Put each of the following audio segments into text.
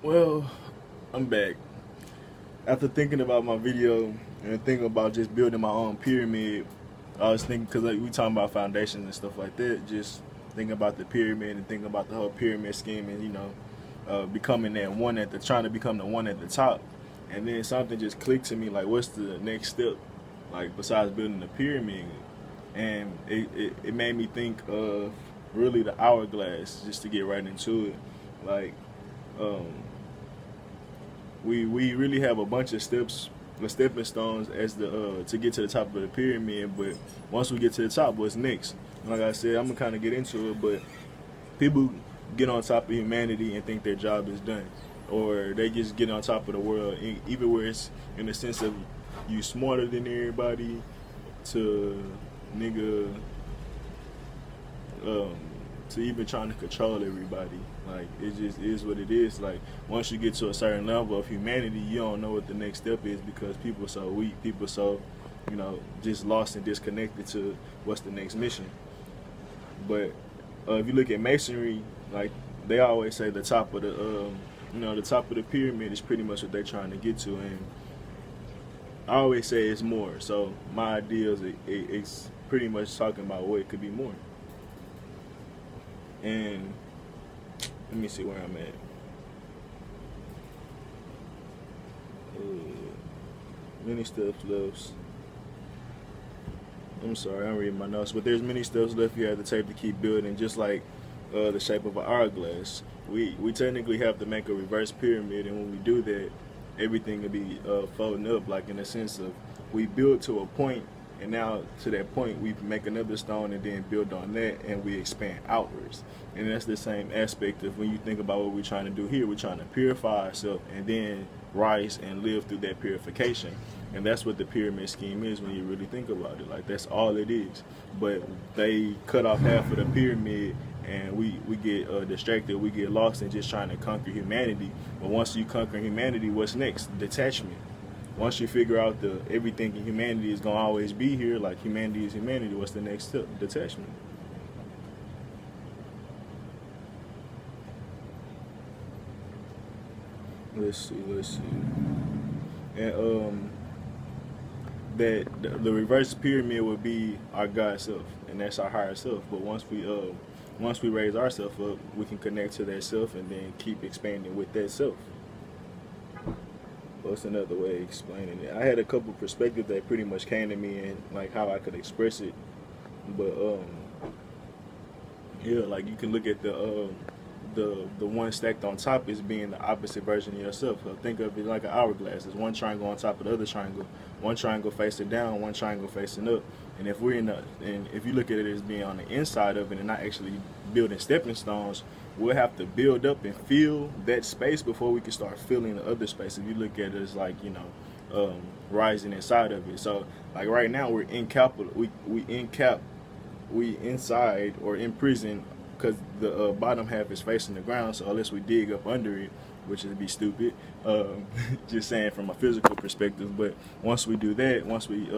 Well, I'm back. After thinking about my video and thinking about just building my own pyramid, I was thinking, because like, we talking about foundations and stuff like that, just thinking about the pyramid and thinking about the whole pyramid scheme and, becoming that one trying to become the one at the top. And then something just clicked to me, like, what's the next step, like, besides building the pyramid? And it made me think of really the hourglass, just to get right into it. Like, um, we really have a bunch of steps, the stepping stones as the to get to the top of the pyramid. But once we get to the top, what's next? Like I said, I'm gonna kind of get into it, but people get on top of humanity and think their job is done, or they just get on top of the world, even where it's in the sense of you smarter than everybody, to nigga, um, to even trying to control everybody. Like, it just is what it is. Like, once you get to a certain level of humanity, you don't know what the next step is because people are so weak, people are so, just lost and disconnected to what's the next mission. But if you look at masonry, like, they always say the top of the top of the pyramid is pretty much what they're trying to get to, and I always say it's more. So my idea is it's pretty much talking about what it could be more. And let me see where I'm at. Many steps left. I'm sorry, I'm reading my notes, but there's many steps left you have to take to keep building, just like the shape of an hourglass. We technically have to make a reverse pyramid, and when we do that, everything will be folding up, like in the sense of we build to a point, and now to that point we make another stone and then build on that, and we expand outwards. And that's the same aspect of when you think about what we're trying to do here. We're trying to purify ourselves and then rise and live through that purification. And that's what the pyramid scheme is when you really think about it. Like, that's all it is. But they cut off half of the pyramid, and we get distracted. We get lost in just trying to conquer humanity. But once you conquer humanity, what's next? Detachment. Once you figure out the everything in humanity is going to always be here, like humanity is humanity, what's the next step? Detachment. Let's see. And that the reverse pyramid would be our God self, and that's our higher self. But once we raise ourselves up, we can connect to that self and then keep expanding with that self. What's another way of explaining it? I had a couple perspectives that pretty much came to me and like how I could express it. But yeah, like you can look at the one stacked on top as being the opposite version of yourself. So think of it like an hourglass. There's one triangle on top of the other triangle. One triangle facing down, one triangle facing up. And if you look at it as being on the inside of it and not actually building stepping stones, we'll have to build up and fill that space before we can start filling the other space. If you look at it as like, rising inside of it. So like right now we're in capital, we inside or in prison because the bottom half is facing the ground. So unless we dig up under it, which would be stupid, just saying from a physical perspective. But once we do that, once we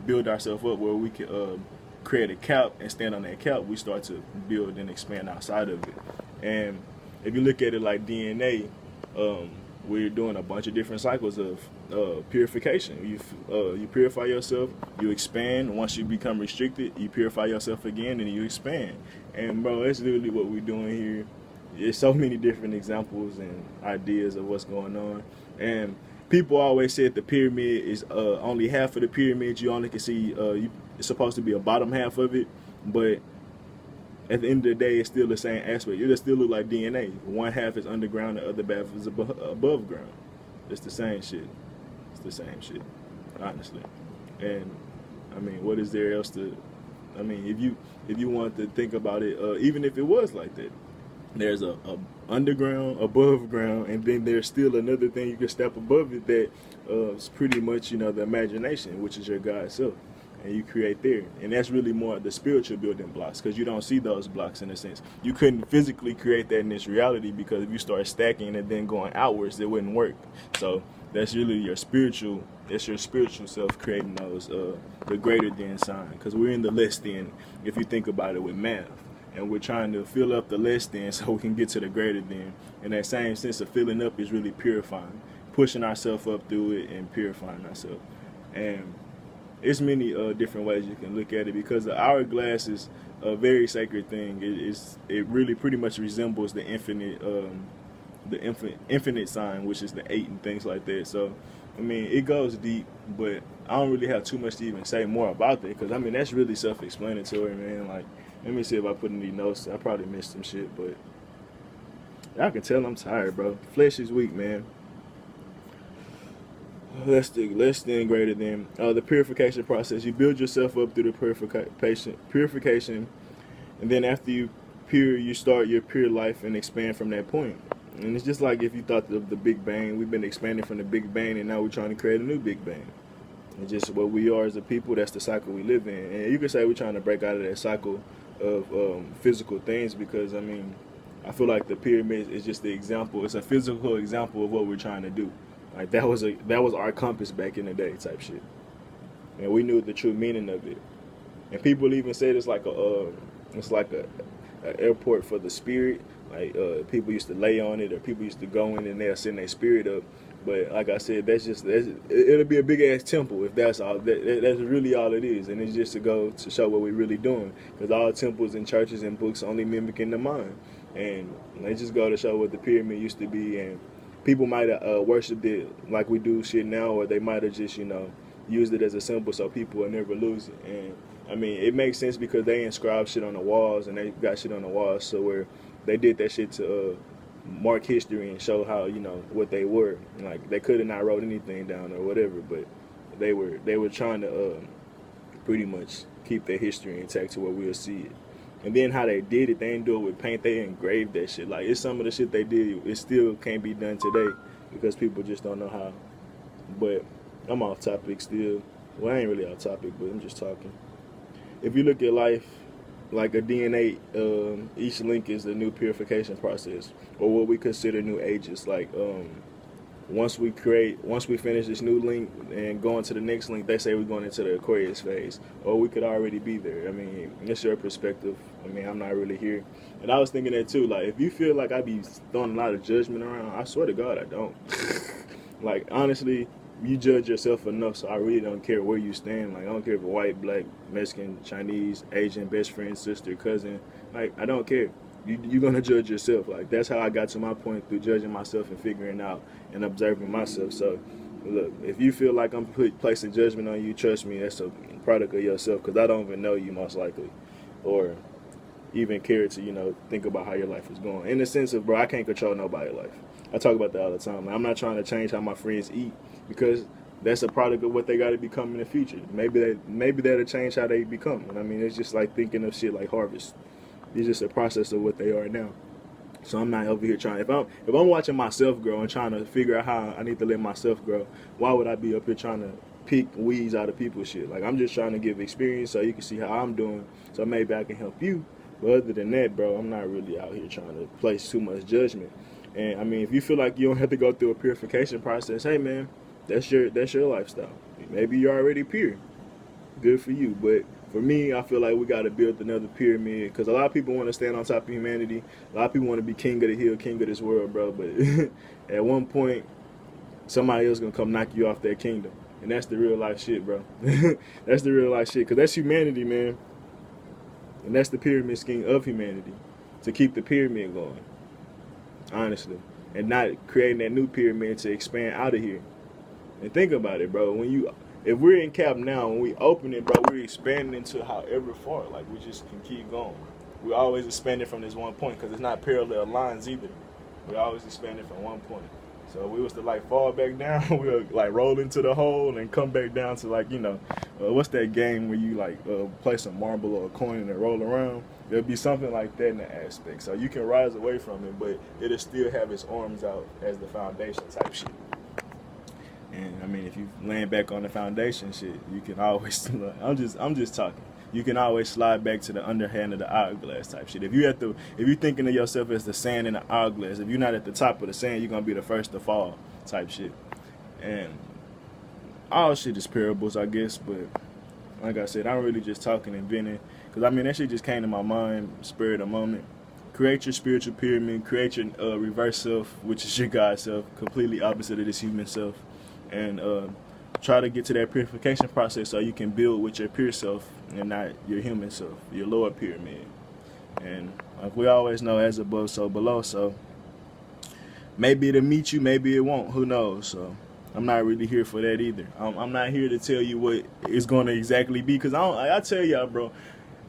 build ourselves up where we can create a cap and stand on that cap, we start to build and expand outside of it. And if you look at it like DNA, we're doing a bunch of different cycles of purification. You purify yourself, you expand. Once you become restricted, you purify yourself again, and you expand. And bro, that's literally what we're doing here. There's so many different examples and ideas of what's going on. And people always said the pyramid is only half of the pyramid. You only can see it's supposed to be a bottom half of it, but at the end of the day, it's still the same aspect. It'll still look like DNA. One half is underground, the other half is above ground. It's the same shit. It's the same shit, honestly. And I mean, what is there else to? I mean, if you want to think about it, even if it was like that, there's a underground, above ground, and then there's still another thing you can step above it that is pretty much the imagination, which is your God self. And you create there, and that's really more the spiritual building blocks, because you don't see those blocks in a sense. You couldn't physically create that in this reality, because if you start stacking and then going outwards, it wouldn't work. So that's really your spiritual self creating those the greater than sign, because we're in the less than if you think about it with math. and we're trying to fill up the less than so we can get to the greater than. And that same sense of filling up is really purifying, pushing ourselves up through it and purifying ourselves. And it's many different ways you can look at it, because the hourglass is a very sacred thing. It really pretty much resembles the infinite sign, which is the 8 and things like that. So I mean, it goes deep, but I don't really have too much to even say more about that, because I mean, that's really self-explanatory, man. Like, let me see if I put any notes. I probably missed some shit, but I can tell I'm tired, bro. Flesh is weak, man. Less than, greater than. The purification process. You build yourself up through the purification, and then after you pure, you start your pure life and expand from that point. And it's just like if you thought of the Big Bang. We've been expanding from the Big Bang, and now we're trying to create a new Big Bang. It's just what we are as a people. That's the cycle we live in. And you could say we're trying to break out of that cycle of physical things, because, I mean, I feel like the pyramid is just the example. It's a physical example of what we're trying to do. Like, that was our compass back in the day type shit. And we knew the true meaning of it. And people even said it's like a airport for the spirit. Like, people used to lay on it, or people used to go in and they'll send their spirit up. But like I said, it'll be a big ass temple if that's all. That's really all it is, and it's just to go to show what we're really doing. Because all temples and churches and books only mimicking the mind, and they just go to show what the pyramid used to be. And people might have worshipped it like we do shit now, or they might have just used it as a symbol so people will never lose it. And I mean, it makes sense because they inscribed shit on the walls, and they got shit on the walls, so where they did that shit to mark history and show how, what they were. Like, they could have not wrote anything down or whatever, but they were trying to pretty much keep their history intact to where we'll see it. And then how they did it, they didn't do it with paint, they engraved that shit. Like, it's some of the shit they did, it still can't be done today because people just don't know how. But I'm off topic still. Well, I ain't really off topic, but I'm just talking. If you look at life like a DNA, each link is a new purification process, or what we consider new ages. Like, once we finish this new link and go into the next link, they say we're going into the Aquarius phase, or we could already be there. I mean, it's your perspective. I mean, I'm not really here. And I was thinking that too. Like, if you feel like I be throwing a lot of judgment around, I swear to God, I don't. Like, honestly, you judge yourself enough, so I really don't care where you stand. Like, I don't care if you're white, black, Mexican, Chinese, Asian, best friend, sister, cousin. Like, I don't care. You're going to judge yourself. Like, that's how I got to my point, through judging myself and figuring out and observing myself. So, look, if you feel like I'm placing judgment on you, trust me, that's a product of yourself, because I don't even know you, most likely, or even care to, think about how your life is going. In the sense of, bro, I can't control nobody's life. I talk about that all the time. Like, I'm not trying to change how my friends eat, because that's a product of what they got to become in the future. Maybe that'll change how they become. And I mean, it's just like thinking of shit like harvest. It's just a process of what they are now. So I'm not over here trying. If I'm watching myself grow and trying to figure out how I need to let myself grow, why would I be up here trying to pick weeds out of people's shit? Like, I'm just trying to give experience so you can see how I'm doing, so maybe I can help you. But other than that, bro, I'm not really out here trying to place too much judgment. And I mean, if you feel like you don't have to go through a purification process, hey man, that's your lifestyle. Maybe you're already pure. Good for you. But for me, I feel like we got to build another pyramid, because a lot of people want to stand on top of humanity. A lot of people want to be king of the hill, king of this world, bro. But at one point, somebody else going to come knock you off that kingdom. And that's the real life shit, bro. That's the real life shit, because that's humanity, man. And that's the pyramid scheme of humanity, to keep the pyramid going, honestly. And not creating that new pyramid to expand out of here. And think about it, bro. If we're in cap now, when we open it, bro, we're expanding into however far. Like, we just can keep going. We're always expanding from this one point, because it's not parallel lines either. We're always expanding from one point. So if we was to, like, fall back down, we'll, like, roll into the hole and come back down to, like, what's that game where you, like, place a marble or a coin and roll around? There'll be something like that in the aspect. So you can rise away from it, but it'll still have its arms out as the foundation type shit. And I mean, if you land back on the foundation shit, you can always. I'm just talking. You can always slide back to the underhand of the hourglass type shit. If you're thinking of yourself as the sand in the hourglass, if you're not at the top of the sand, you're gonna be the first to fall type shit. And all shit is parables, I guess. But like I said, I'm really just talking and venting, because I mean that shit just came to my mind, spur of the moment. Create your spiritual pyramid, create your reverse self, which is your God self, completely opposite of this human self, and try to get to that purification process so you can build with your pure self and not your human self, your lower pyramid. And like we always know, as above, so below. So maybe it'll meet you, maybe it won't. Who knows? So I'm not really here for that either. I'm not here to tell you what it's going to exactly be, because I tell y'all, bro,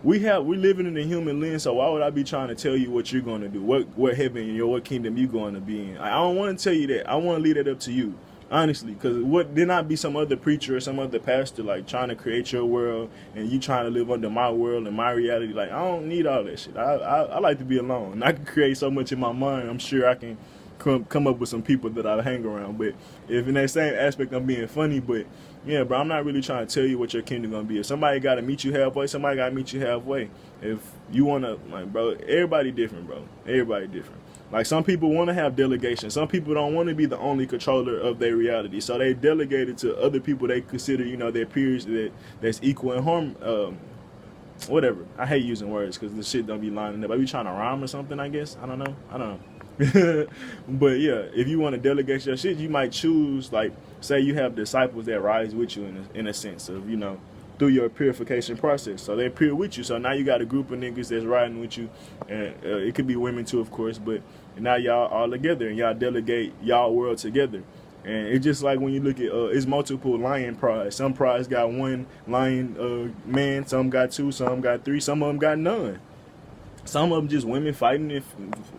we living in a human lens, so why would I be trying to tell you what you're going to do, what heaven or what kingdom you're going to be in? I don't want to tell you that. I want to leave that up to you, honestly, because there not be some other preacher or some other pastor like trying to create your world and you trying to live under my world and my reality. Like, I don't need all that shit. I like to be alone. I can create so much in my mind. I'm sure I can come up with some people that I hang around. But if in that same aspect I'm being funny, but yeah, bro, I'm not really trying to tell you what your kingdom gonna be. If somebody gotta meet you halfway, somebody gotta meet you halfway. If you wanna, like, bro, everybody different, bro. Everybody different. Like, some people want to have delegation. Some people don't want to be the only controller of their reality, so they delegate it to other people they consider, their peers that's equal in harm. Whatever. I hate using words because the shit don't be lining up. I be trying to rhyme or something, I guess. I don't know. But yeah, if you want to delegate your shit, you might choose, like, say you have disciples that rise with you in a sense of, through your purification process. So they're pure with you. So now you got a group of niggas that's riding with you, and it could be women too, of course, but now y'all all together and y'all delegate y'all world together. And it's just like when you look at it's multiple lion prize. Some prize got one lion man, some got two, some got three, some of them got none. Some of them just women fighting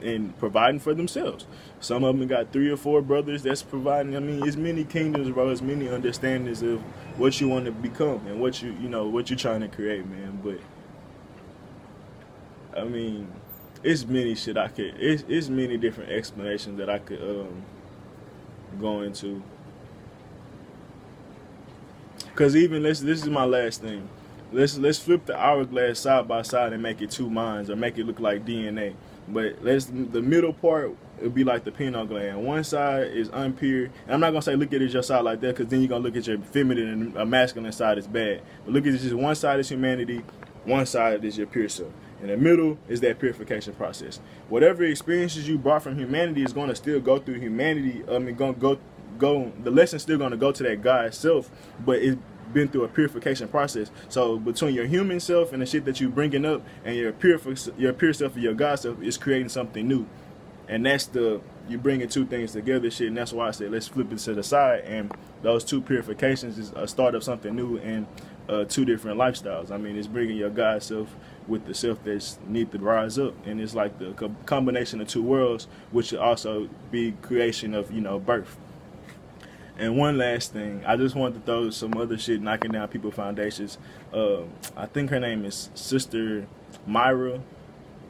and providing for themselves. Some of them got 3 or 4 brothers that's providing. I mean, it's many kingdoms, bro. It's many understandings of what you want to become and what what you're trying to create, man. But I mean, it's many shit it's many different explanations that I could go into. Cause even this is my last thing. Let's flip the hourglass side by side and make it 2 minds, or make it look like DNA. But the middle part would be like the pineal gland. One side is unpure, and I'm not gonna say look at it as your side like that, because then you're gonna look at your feminine and masculine side is bad. But look at it, just one side is humanity, one side is your pure self. In the middle is that purification process. Whatever experiences you brought from humanity is gonna still go through humanity. Gonna go. The lesson's still gonna go to that God self, but it's been through a purification process. So between your human self and the shit that you bringing up and your pure self and your God self is creating something new. And that's you bringing 2 things together, shit. And that's why I said let's flip it to the side. And those 2 purifications is a start of something new and 2 different lifestyles. I mean, it's bringing your God self with the self that's need to rise up, and it's like the combination of 2 worlds, which should also be creation of birth. And one last thing, I just want to throw some other shit knocking down people's foundations. I think her name is Sister Myra.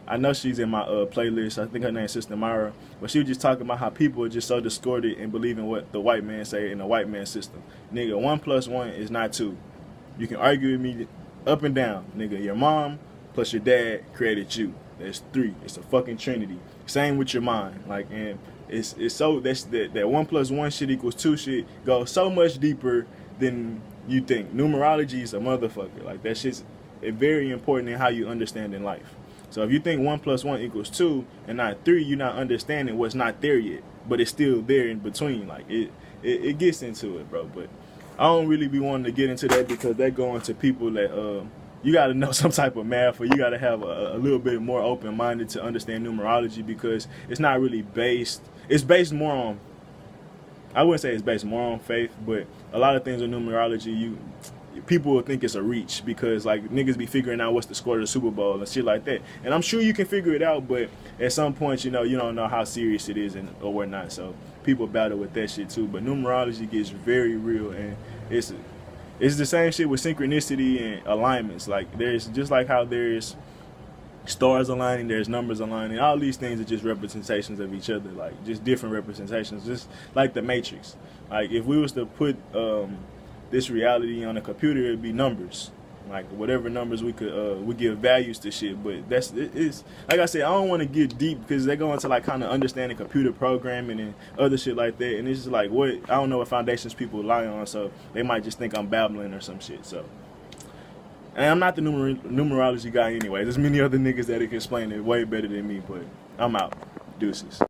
I know she's in my playlist. I think her name is Sister Myra. But she was just talking about how people are just so distorted and believing what the white man say in the white man system. Nigga, 1 + 1 is not 2. You can argue with me up and down. Nigga, your mom plus your dad created you. That's 3. It's a fucking trinity. Same with your mind. Like, and it's so that 1 + 1 shit equals 2 shit goes so much deeper than you think. Numerology is a motherfucker. Like, that shit's very important in how you understand in life. So if you think 1 + 1 equals 2 and not 3, you're not understanding what's not there yet, but it's still there in between. Like, it gets into it, bro. But I don't really be wanting to get into that, because they go into people that you got to know some type of math, or you got to have a little bit more open-minded to understand numerology, because it's not really based. It's based more on, I wouldn't say it's based more on faith, but a lot of things in numerology, people will think it's a reach, because like niggas be figuring out what's the score of the Super Bowl and shit like that. And I'm sure you can figure it out, but at some point, you don't know how serious it is or whatnot. So people battle with that shit too. But numerology gets very real, and it's the same shit with synchronicity and alignments. Like, there's just like how there's stars aligning, there's numbers aligning. All these things are just representations of each other, like just different representations, just like the Matrix. Like, if we was to put this reality on a computer, it'd be numbers. Like, whatever numbers we could we give values to shit. But it's like I said, I don't want to get deep, because they go into like kind of understanding computer programming and other shit like that, and it's just like, what, I don't know what foundations people rely on, so they might just think I'm babbling or some shit. So And I'm not the numerology guy anyway. There's many other niggas that can explain it way better than me, but I'm out. Deuces.